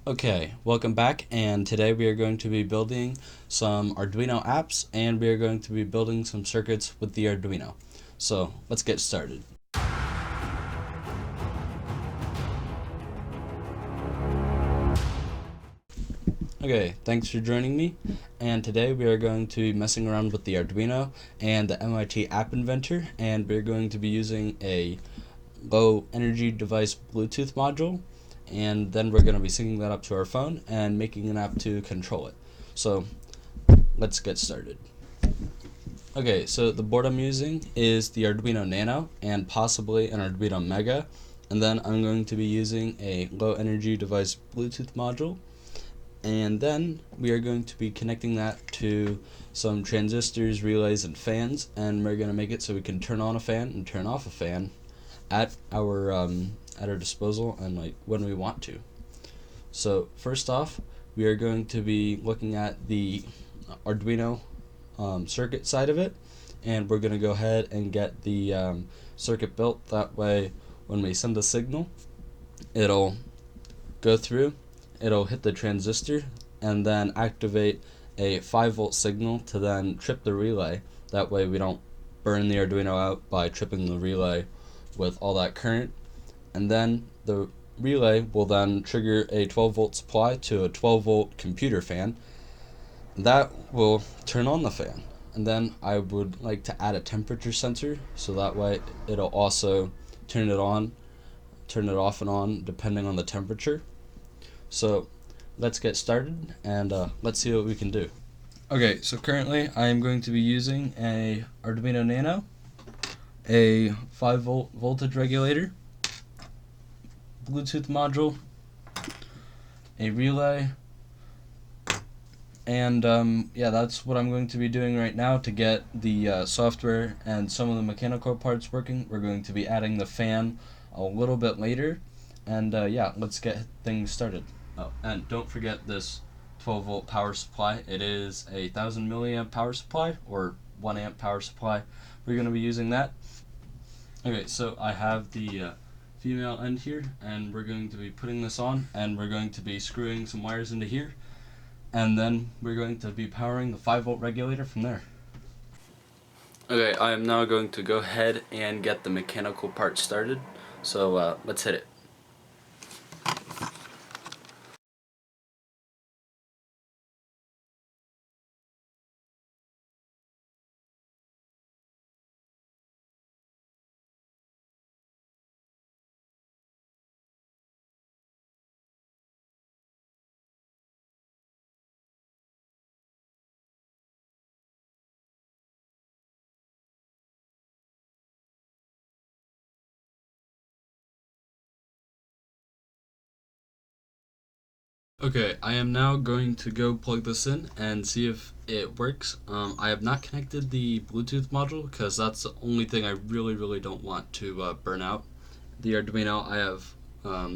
Okay, welcome back, and today we are going to be building some Arduino apps, and we are going to be building some circuits with the Arduino. So let's get started. Okay, thanks for joining me, and today we are going to be messing around with the Arduino and the MIT App Inventor, and we're going to be using a low energy device Bluetooth module, and then we're going to be syncing that up to our phone and making an app to control it. So let's get started. Okay, so the board I'm using is the Arduino Nano and possibly an Arduino Mega, and then I'm going to be using a low energy device Bluetooth module, and then we are going to be connecting that to some transistors, relays, and fans, and we're going to make it so we can turn on a fan and turn off a fan at our disposal and when we want to. So first off, we are going to be looking at the Arduino circuit side of it, and we're going to go ahead and get the circuit built. That way when we send a signal, it'll go through, it'll hit the transistor, and then activate a 5-volt signal to then trip the relay. That way we don't burn the Arduino out by tripping the relay with all that current. And then the relay will then trigger a 12-volt supply to a 12-volt computer fan. That will turn on the fan. And then I would like to add a temperature sensor, so that way it'll also turn it on, turn it off and on depending on the temperature. So let's get started and let's see what we can do. Okay, so currently I am going to be using a Arduino Nano, a 5-volt voltage regulator, Bluetooth module, a relay, and yeah, that's what I'm going to be doing right now to get the software and some of the mechanical parts working. We're going to be adding the fan a little bit later, and yeah, let's get things started. Oh, and don't forget this 12-volt power supply. It is a 1000 milliamp power supply, or 1 amp power supply. We're going to be using that. Okay, so I have the female end here, and we're going to be putting this on, and we're going to be screwing some wires into here, and then we're going to be powering the 5-volt regulator from there. Okay, I am now going to go ahead and get the mechanical part started, so let's hit it. Okay, I am now going to go plug this in and see if it works. I have not connected the Bluetooth module because that's the only thing I really don't want to burn out. The Arduino, I have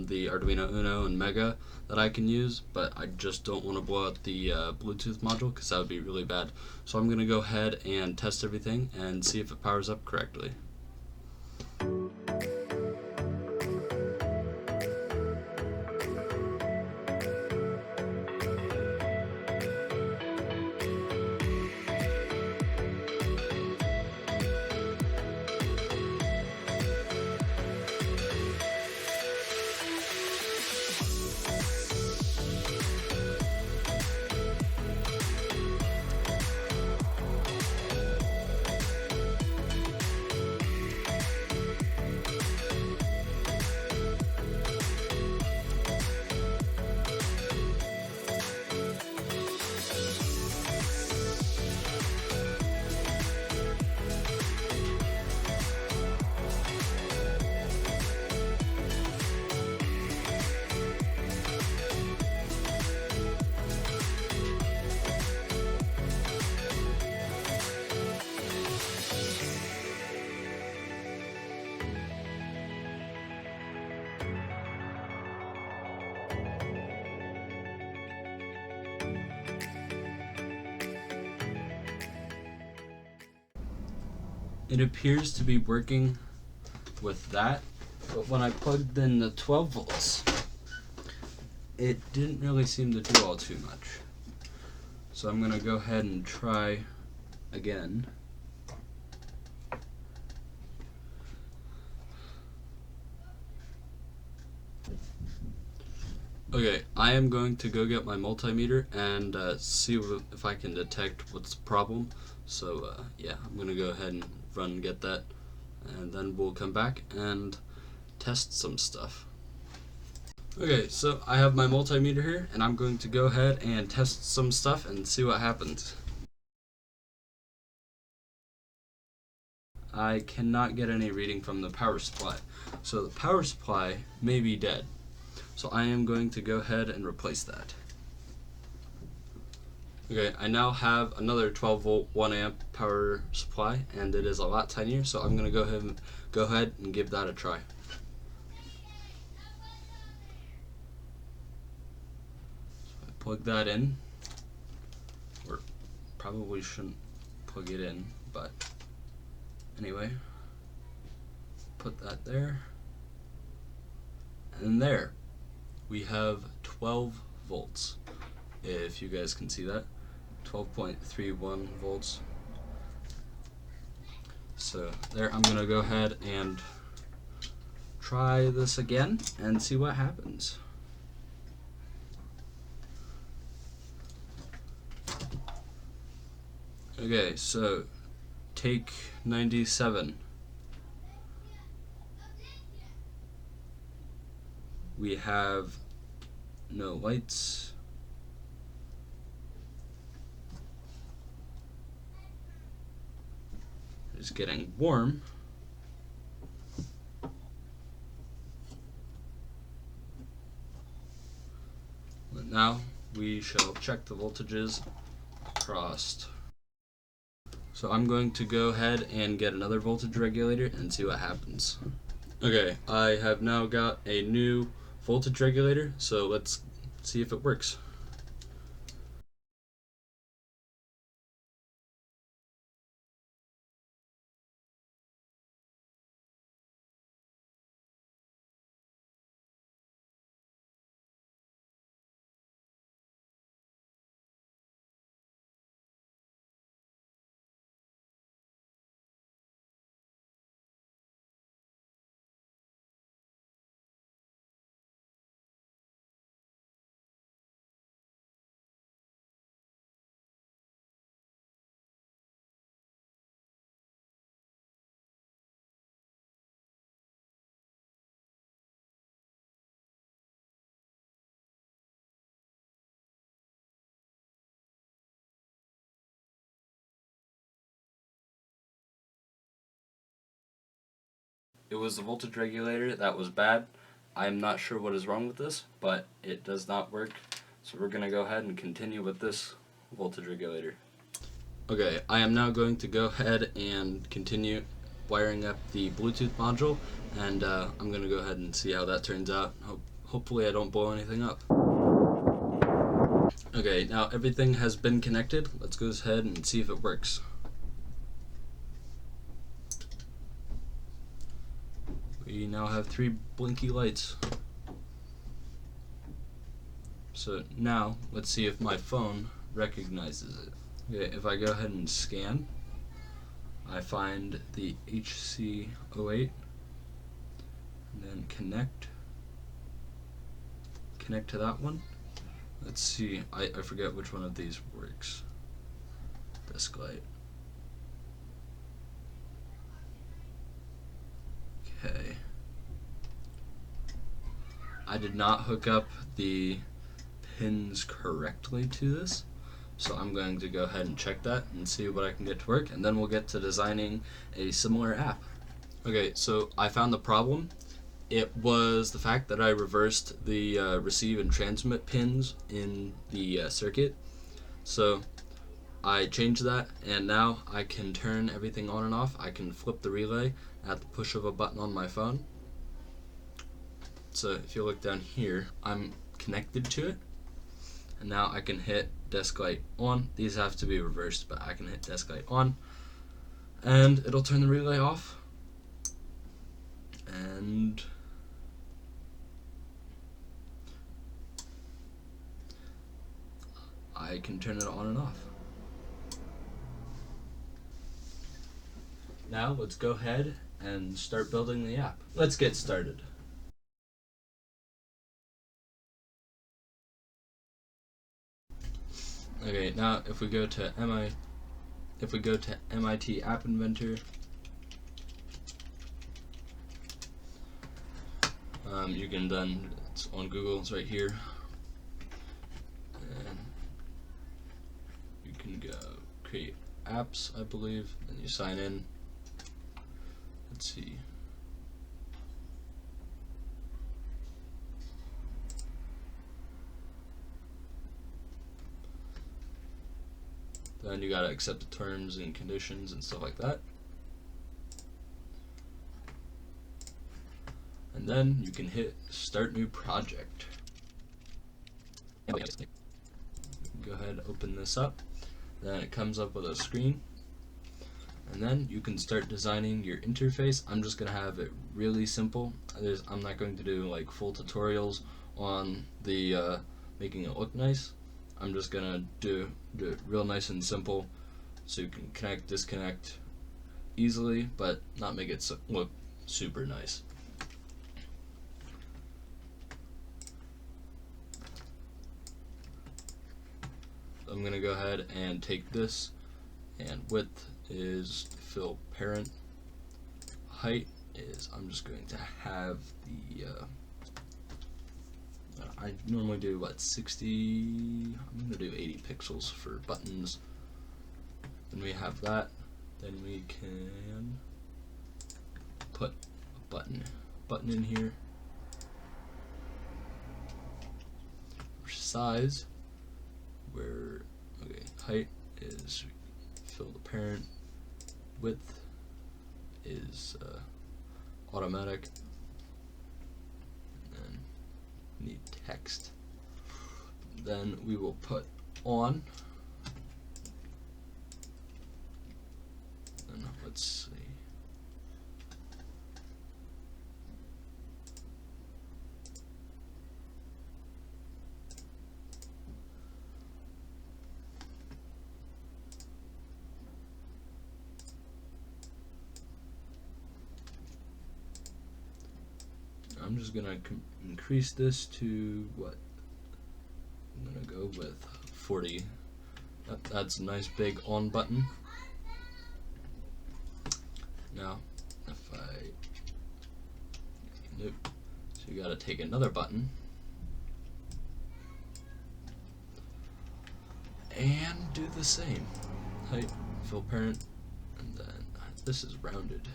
the Arduino Uno and Mega that I can use, but I just don't want to blow out the Bluetooth module because that would be really bad. So I'm going to go ahead and test everything and see if it powers up correctly. It appears to be working with that, but when I plugged in the 12 volts, it didn't really seem to do all too much. So I'm going to go ahead and try again. Okay, I am going to go get my multimeter and see if I can detect what's the problem. So yeah, I'm going to go ahead and run and get that, and then we'll come back and test some stuff. Okay, so I have my multimeter here, and I'm going to go ahead and test some stuff and see what happens. I cannot get any reading from the power supply, so the power supply may be dead. So I am going to go ahead and replace that. Okay, I now have another 12 volt 1 amp power supply, and it is a lot tinier, so I'm going to go ahead and give that a try. So I plug that in, or probably shouldn't plug it in, but anyway, put that there, and there we have 12 volts, if you guys can see that, 12.31 volts. So there, I'm gonna go ahead and try this again and see what happens. Okay, so take 97. We have no lights. It's getting warm. And now we shall check the voltages across. So I'm going to go ahead and get another voltage regulator and see what happens. Okay, I have now got a new voltage regulator, so let's see if it works. It was the voltage regulator that was bad. I'm not sure what is wrong with this, but it does not work. So we're going to go ahead and continue with this voltage regulator. Okay, I am now going to go ahead and continue wiring up the Bluetooth module, and I'm going to go ahead and see how that turns out. Hopefully I don't blow anything up. Okay, now everything has been connected. Let's go ahead and see if it works. We now have 3 blinky lights. So now, let's see if my phone recognizes it. Okay, if I go ahead and scan, I find the HC-08, and then connect to that one. Let's see, I forget which one of these works. Desk light. Okay. I did not hook up the pins correctly to this, so I'm going to go ahead and check that and see what I can get to work, and then we'll get to designing a similar app. Okay, so I found the problem. It was the fact that I reversed the receive and transmit pins in the circuit. So I changed that, and now I can turn everything on and off. I can flip the relay at the push of a button on my phone. So if you look down here, I'm connected to it, and now I can hit desk light on. These have to be reversed, but I can hit desk light on, and it'll turn the relay off. And I can turn it on and off. Now let's go ahead and start building the app. Let's get started. Okay, now if we go to MIT App Inventor, you can then, it's on Google, it's right here, and you can go create apps, I believe, and you sign in. Let's see. Then you gotta accept the terms and conditions and stuff like that. And then you can hit start new project. Go ahead, open this up. Then it comes up with a screen. And then you can start designing your interface. I'm just gonna have it really simple. I'm not going to do like full tutorials on the making it look nice. I'm just gonna do it real nice and simple, so you can connect, disconnect easily, but not make it look super nice. I'm gonna go ahead and take this, and width is fill parent. Height is, I'm just going to have the I normally do what, 60, I'm gonna do 80 pixels for buttons. Then we have that. Then we can put a button in here. For size, where, okay, height is fill the parent, width is automatic, and then need text. Then we will put on, and let's see. I'm just gonna increase this to what? I'm gonna go with 40. That's a nice big on button. Now, if nope. So you gotta take another button and do the same. Height, fill parent, and then this is rounded.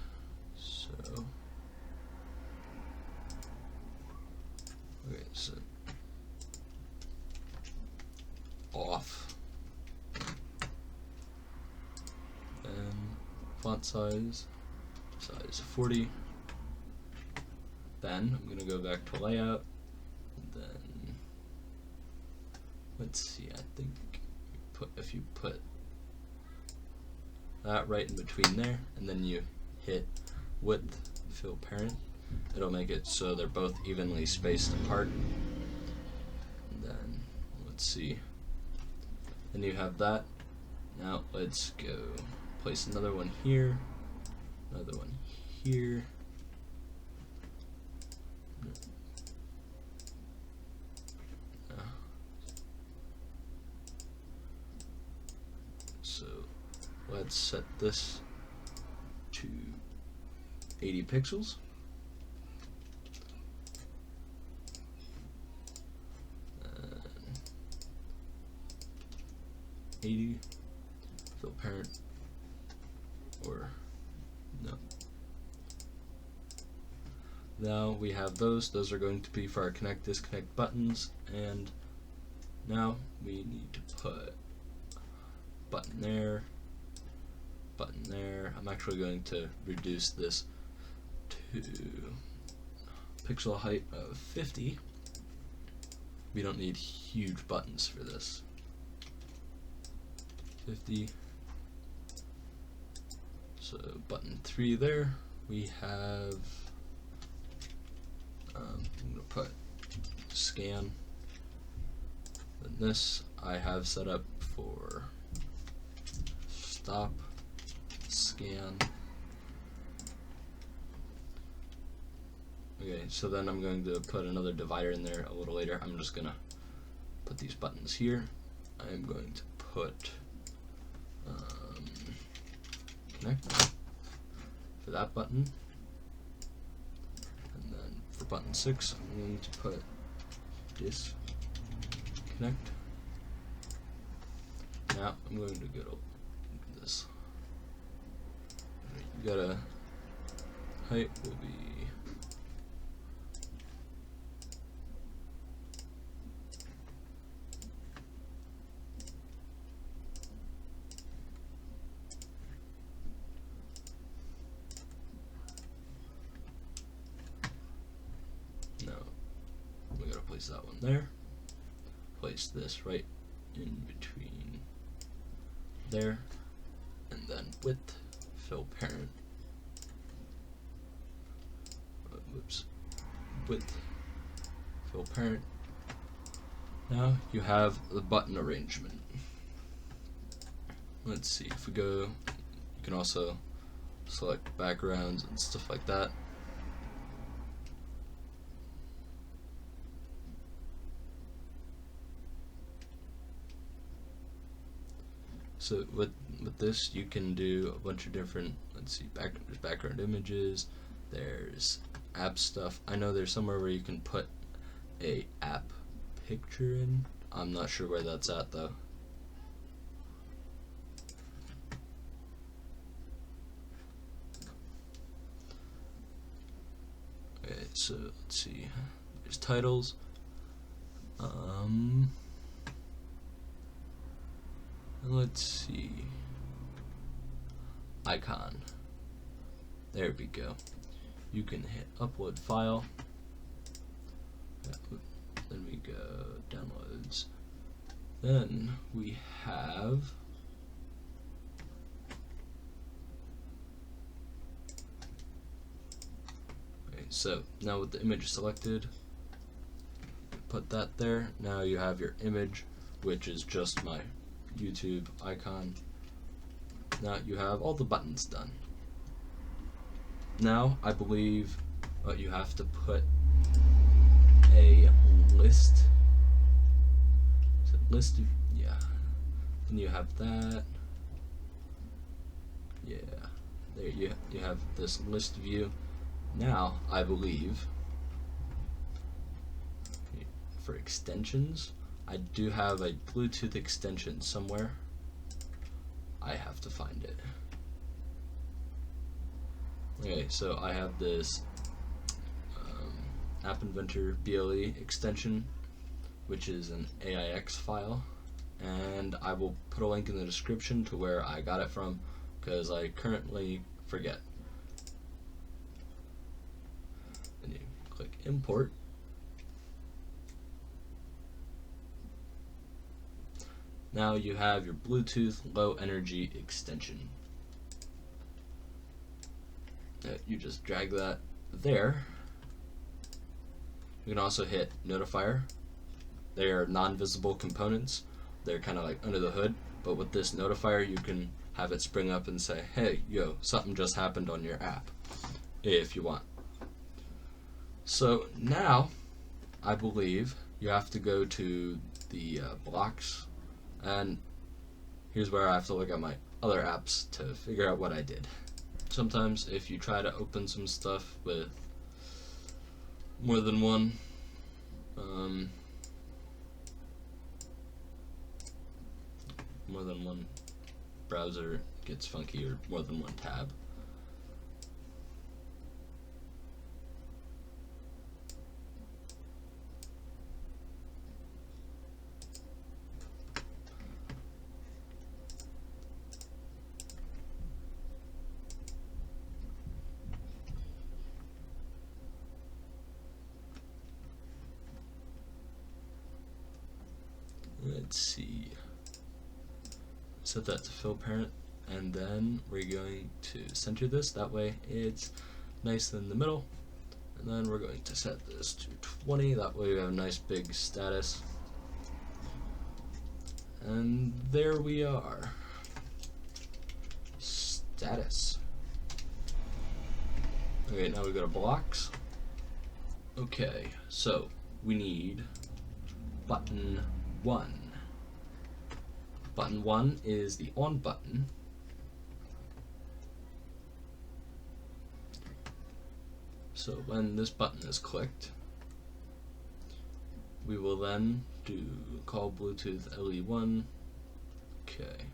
So okay, so off, then font size 40. Then I'm gonna go back to layout, and then let's see, I think if you put that right in between there, and then you hit width, fill parent, it'll make it so they're both evenly spaced apart. And then let's see, then you have that. Now let's go place another one here, another one here. So let's set this to 80 pixels. 80, fill parent, or no. Now we have those are going to be for our connect, disconnect buttons, and now we need to put button there, button there. I'm actually going to reduce this to pixel height of 50. We don't need huge buttons for this. 50. So button 3 there. We have, I'm going to put scan. Then this, I have set up for stop, scan. Okay, so then I'm going to put another divider in there a little later. I'm just gonna put these buttons here. I'm going to put connect for that button, and then for button 6 I'm going to put disconnect. Now I'm going to go to this. You got a height will be place that one there, place this right in between there, and then width, fill parent, width, fill parent. Now you have the button arrangement. Let's see, if we go, you can also select backgrounds and stuff like that. So with this, you can do a bunch of different, let's see, there's background images, there's app stuff. I know there's somewhere where you can put a app picture in. I'm not sure where that's at though. Okay, so let's see, there's titles. Let's see, icon, there we go. You can hit upload file, then we go downloads, then we have okay, so now with the image selected, put that there. Now you have your image, which is just my YouTube icon. Now you have all the buttons done. Now I believe you have to put a list. Is it list? Yeah. Then you have that. Yeah. There you have this list view. Now I believe for extensions, I do have a Bluetooth extension somewhere. I have to find it. Okay, so I have this App Inventor BLE extension, which is an AIX file, and I will put a link in the description to where I got it from, because I currently forget. Then you click import. Now you have your Bluetooth low energy extension. You just drag that there. You can also hit notifier. They are non-visible components. They're kind of like under the hood, but with this notifier you can have it spring up and say, hey, yo, something just happened on your app, if you want. So now I believe you have to go to the blocks, and here's where I have to look at my other apps to figure out what I did. Sometimes if you try to open some stuff with more than one browser, gets funky, or more than one tab. Let's see, set that to fill parent, and then we're going to center this, that way it's nice in the middle, and then we're going to set this to 20, that way we have a nice big status. And there we are. Status. Okay, now we go to blocks. Okay, so we need button 1. Button 1 is the on button. So when this button is clicked, we will then do call Bluetooth LE1. Okay.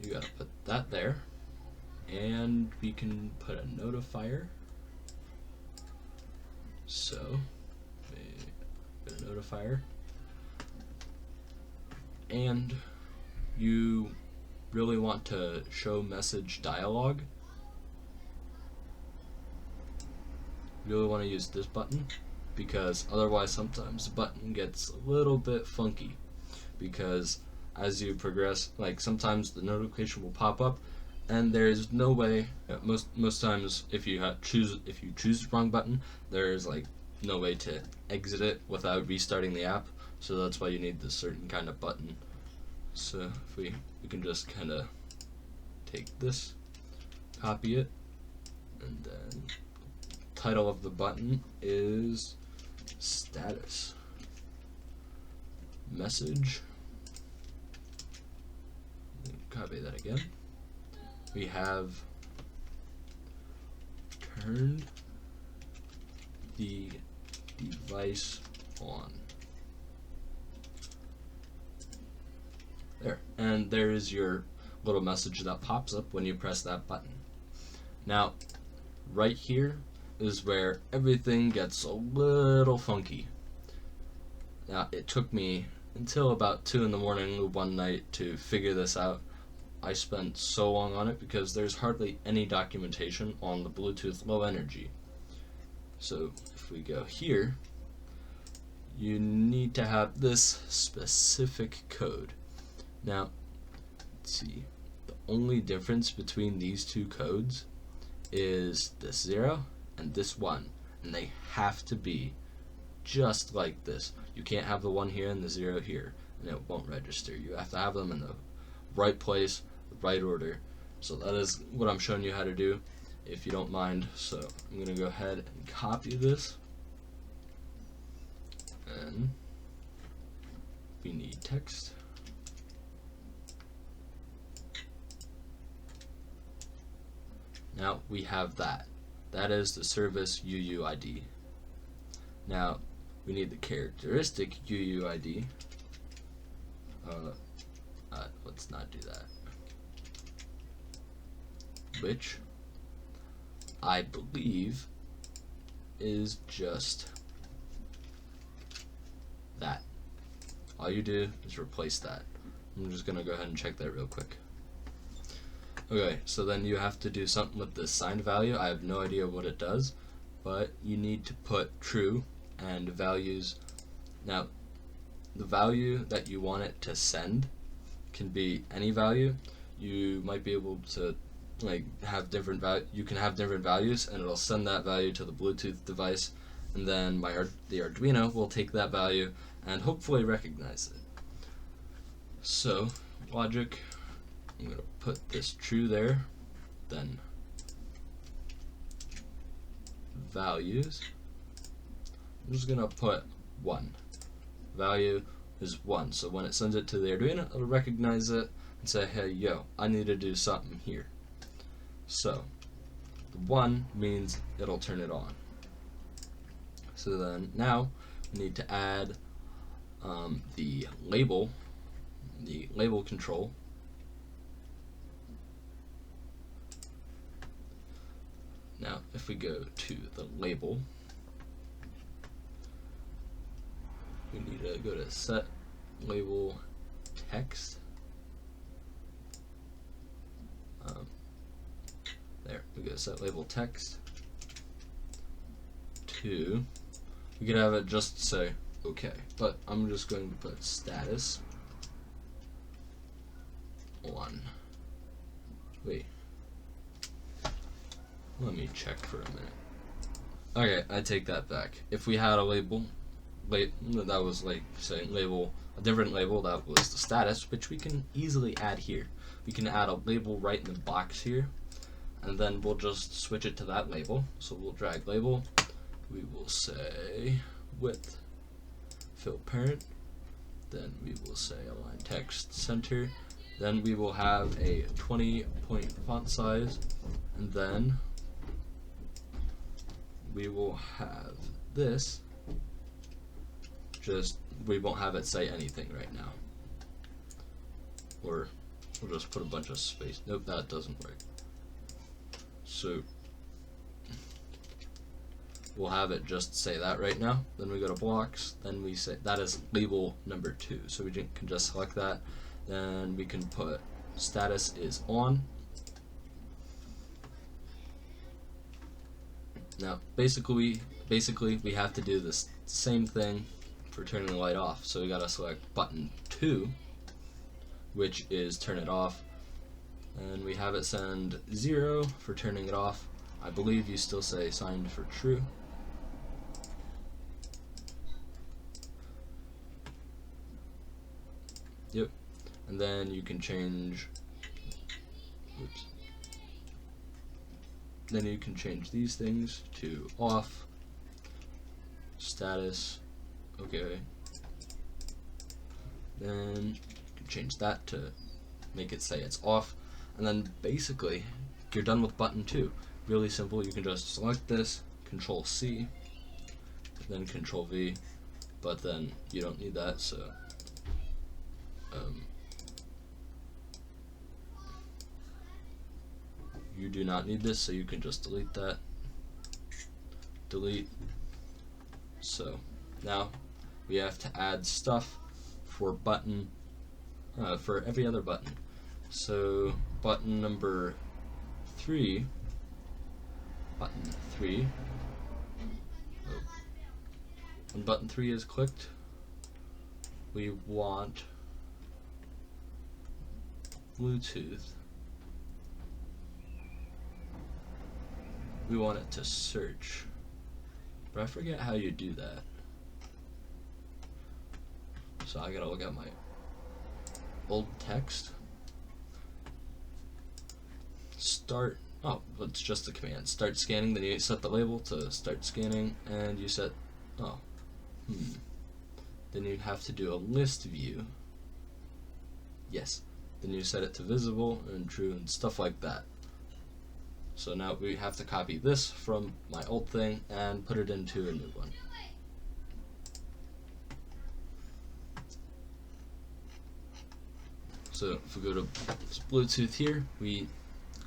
You gotta put that there, and we can put a notifier. So, put a notifier, and you really want to show message dialog. You really want to use this button, because otherwise sometimes the button gets a little bit funky, because as you progress, like sometimes the notification will pop up and there's no way, most times if you choose the wrong button, there's like no way to exit it without restarting the app. So that's why you need this certain kind of button. So if we can just kind of take this, copy it, and then title of the button is status message. Copy that again. We have turned the device on. There, and there is your little message that pops up when you press that button. Now, right here is where everything gets a little funky. Now, it took me until about 2 in the morning one night to figure this out. I spent so long on it because there's hardly any documentation on the Bluetooth low energy. So if we go here, you need to have this specific code. Now, let's see, the only difference between these two codes is this 0 and this 1, and they have to be just like this. You can't have the 1 here and the 0 here, and it won't register. You have to have them in the right place, the right order. So that is what I'm showing you how to do, if you don't mind. So I'm going to go ahead and copy this, and we need text. Now we have that. That is the service UUID. Now we need the characteristic UUID. Let's not do that. Which I believe is just that. All you do is replace that. I'm just gonna go ahead and check that real quick. Okay, so then you have to do something with the signed value. I have no idea what it does, but you need to put true and values. Now, the value that you want it to send can be any value. You might be able to have different you can have different values, and it'll send that value to the Bluetooth device, and then the Arduino will take that value and hopefully recognize it. So logic, I'm going to put this true there, then values, I'm just going to put 1. Value is 1, so when it sends it to the Arduino, it'll recognize it and say, hey, yo, I need to do something here. So the 1 means it'll turn it on. So then now we need to add the label control. Now if we go to the label, we need to go to set label text. There, we go set label text to, we could have it just say okay, but I'm just going to put status on. Wait, let me check for a minute. Okay, I take that back. If we had a label, that was like saying label, a different label that was the status, which we can easily add here. We can add a label right in the box here, and then we'll just switch it to that label. So we'll drag label, we will say width, fill parent, then we will say align text center, then we will have a 20-point font size, and then we will have this, just, we won't have it say anything right now. Or we'll just put a bunch of space. Nope, that doesn't work. So we'll have it just say that right now. Then we go to blocks, then we say that is label number 2. So we can just select that. Then we can put status is on. Now, basically we have to do this same thing for turning the light off. So we gotta select button 2, which is turn it off, and we have it send 0 for turning it off. I believe you still say signed for true. Yep, and then you can change. Oops. Then you can change these things to off, status, okay. Then you can change that to make it say it's off, and then basically you're done with button 2. Really simple. You can just select this, Control C, then Control V, but then you don't need that, so you do not need this, so you can just delete that. Delete. So now we have to add stuff for button, for every other button. So button number 3, button 3, when button 3 is clicked, we want Bluetooth. We want it to search, but I forget how you do that. So I gotta look at my old text. Start, oh, it's just a command. Start scanning, then you set the label to start scanning, and you set, then you have to do a list view. Yes, then you set it to visible and true and stuff like that. So now we have to copy this from my old thing and put it into a new one. So if we go to Bluetooth here, we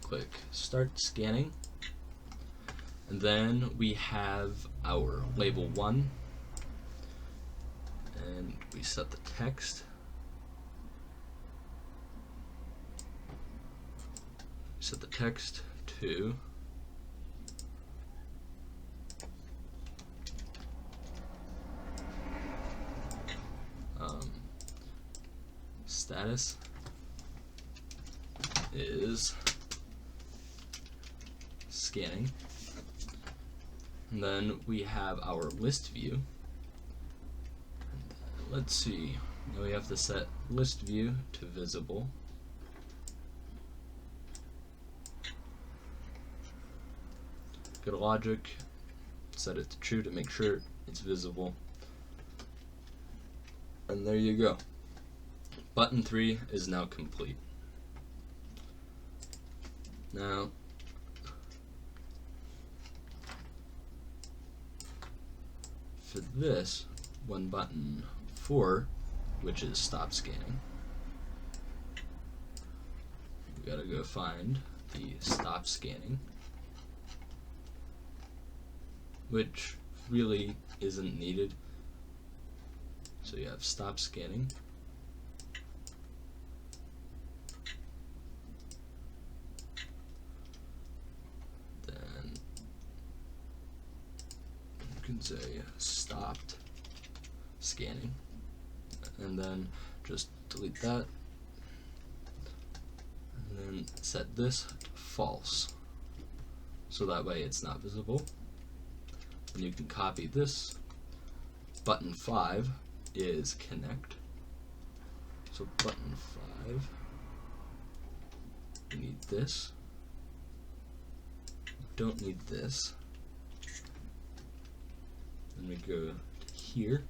click start scanning, and then we have our label 1, and we set the text. Set the text to status is scanning, and then we have our list view. Let's see, now we have to set list view to visible. Go to logic, set it to true to make sure it's visible, and there you go. Button 3 is now complete. Now for this one, button 4, which is stop scanning, we gotta go find the stop scanning, which really isn't needed. So you have stop scanning, then you can say stopped scanning, and then just delete that, and then set this to false, so that way it's not visible. And you can copy this. Button 5 is connect, so button 5, we need this, don't need this. Then we go to here.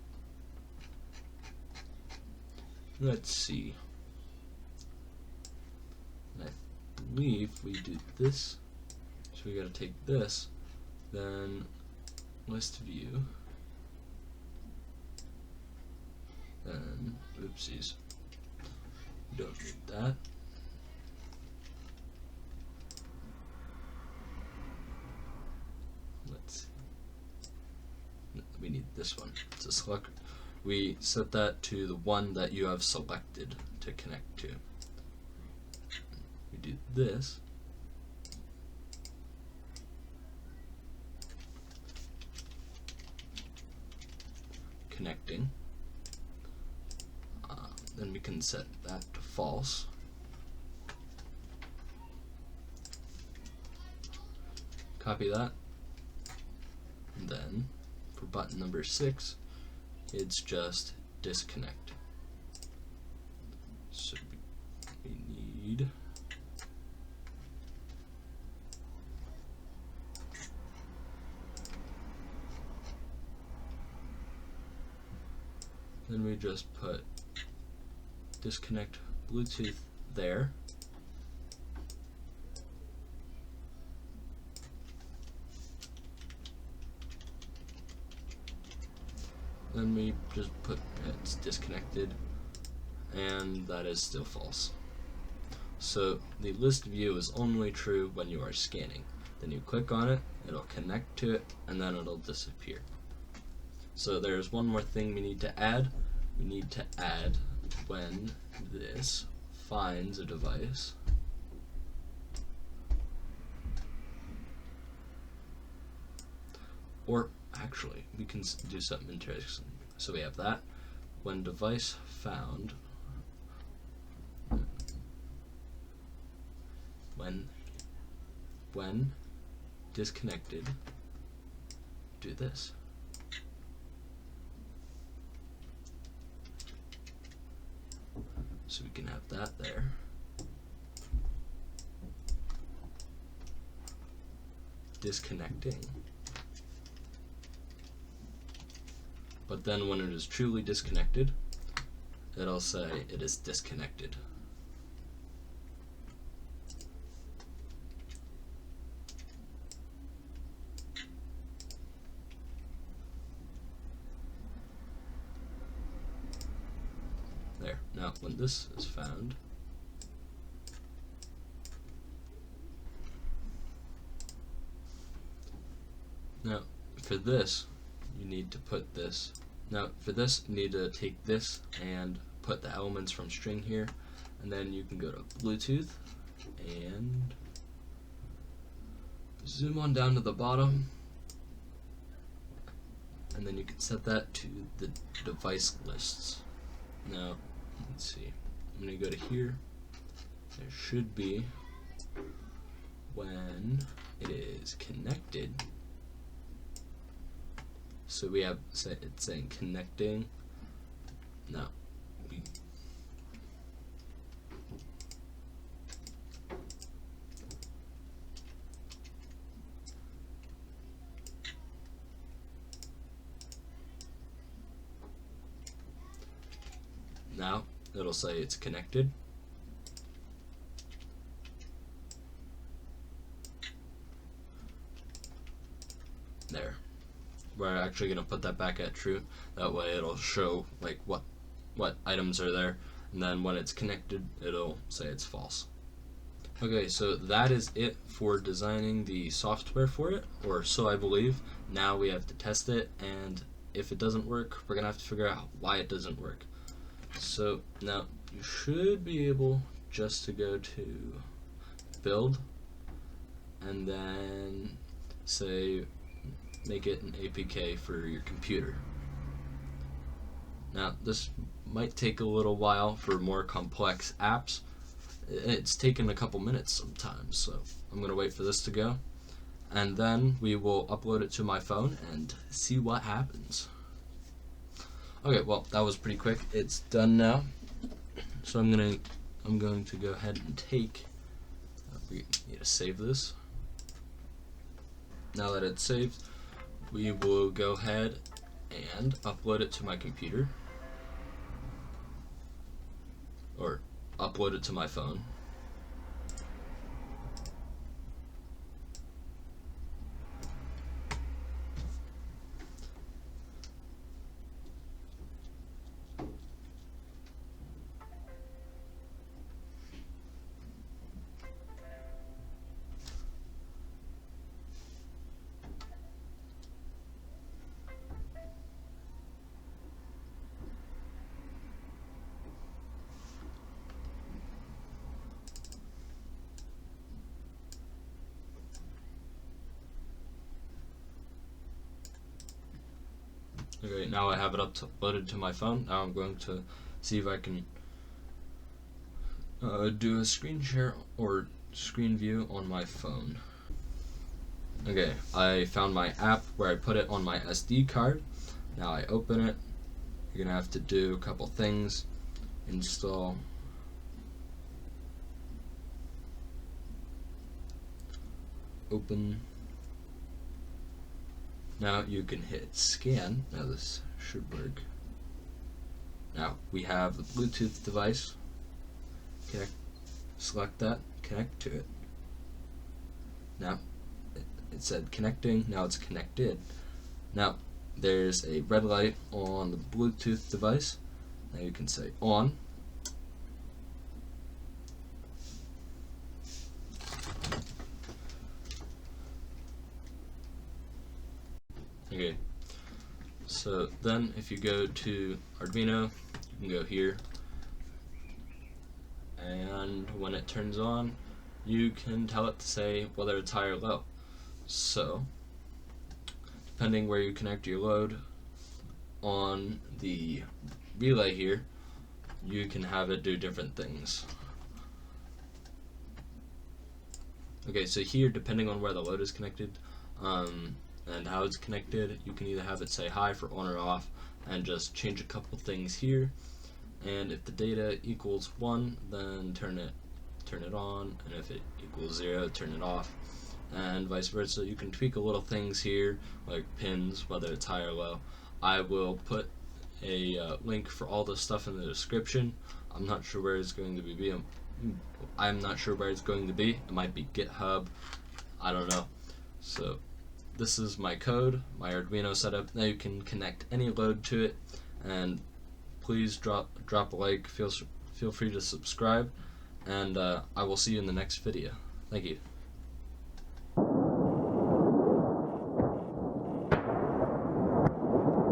Let's see. I believe we do this. So we gotta take this, then list view, then oopsies. Don't need that. Let's see. We need this one. So select, we set that to the one that you have selected to connect to. We do this. Connecting. Then we can set that to false. Copy that. And then for button number 6, it's just disconnect. So we need then we just put disconnect Bluetooth there. Then we just put it's disconnected, and that is still false. So the list view is only true when you are scanning. Then you click on it, it'll connect to it, and then it'll disappear. So there's one more thing we need to add. We need to add when this finds a device. Or actually, we can do something interesting. So we have that. When device found, when disconnected, do this. So we can have that there. Disconnecting. But then when it is truly disconnected, it'll say it is disconnected. There. Now when this is found, now for this you need to put this. Now for this you need to take this and put the elements from string here, and then you can go to Bluetooth and zoom on down to the bottom, and then you can set that to the device lists. Now let's see, I'm going to go to here. There should be when it is connected. So we have it's saying connecting. Now now it'll say it's connected. There. We're actually going to put that back at true. That way it'll show like what items are there, and then when it's connected it'll say it's false. Okay, so that is it for designing the software for it, or so I believe. Now we have to test it, and if it doesn't work, we're going to have to figure out why it doesn't work. So now you should be able just to go to build and then say make it an APK for your computer. Now this might take a little while for more complex apps. It's taken a couple minutes sometimes, so I'm gonna wait for this to go, and then we will upload it to my phone and see what happens. Okay, well, that was pretty quick. It's done now, so I'm going to go ahead and take. We need to save this. Now that it's saved, we will go ahead and upload it to my computer, or upload it to my phone. Okay, now I have it uploaded to my phone. Now I'm going to see if I can do a screen share or screen view on my phone. Okay, I found my app where I put it on my SD card. Now I open it. You're gonna have to do a couple things. Install. Open. Now you can hit scan. Now this should work. Now we have the Bluetooth device. Select that, connect to it. Now it said connecting, now it's connected. Now there's a red light on the Bluetooth device. Now you can say on. Okay, so then if you go to Arduino, you can go here, and when it turns on, you can tell it to say whether it's high or low. So, depending where you connect your load on the relay here, you can have it do different things. Okay, so here, depending on where the load is connected, and how it's connected, you can either have it say high for on or off, and just change a couple things here. And if the data equals 1, then turn it on, and if it equals 0, turn it off, and vice versa. You can tweak a little things here, like pins, whether it's high or low. I will put a link for all this stuff in the description. I'm not sure where it's going to be. I'm not sure where it's going to be. It might be GitHub. I don't know. So this is my code, my Arduino setup. Now you can connect any load to it, and please drop a like. Feel free to subscribe, and I will see you in the next video. Thank you.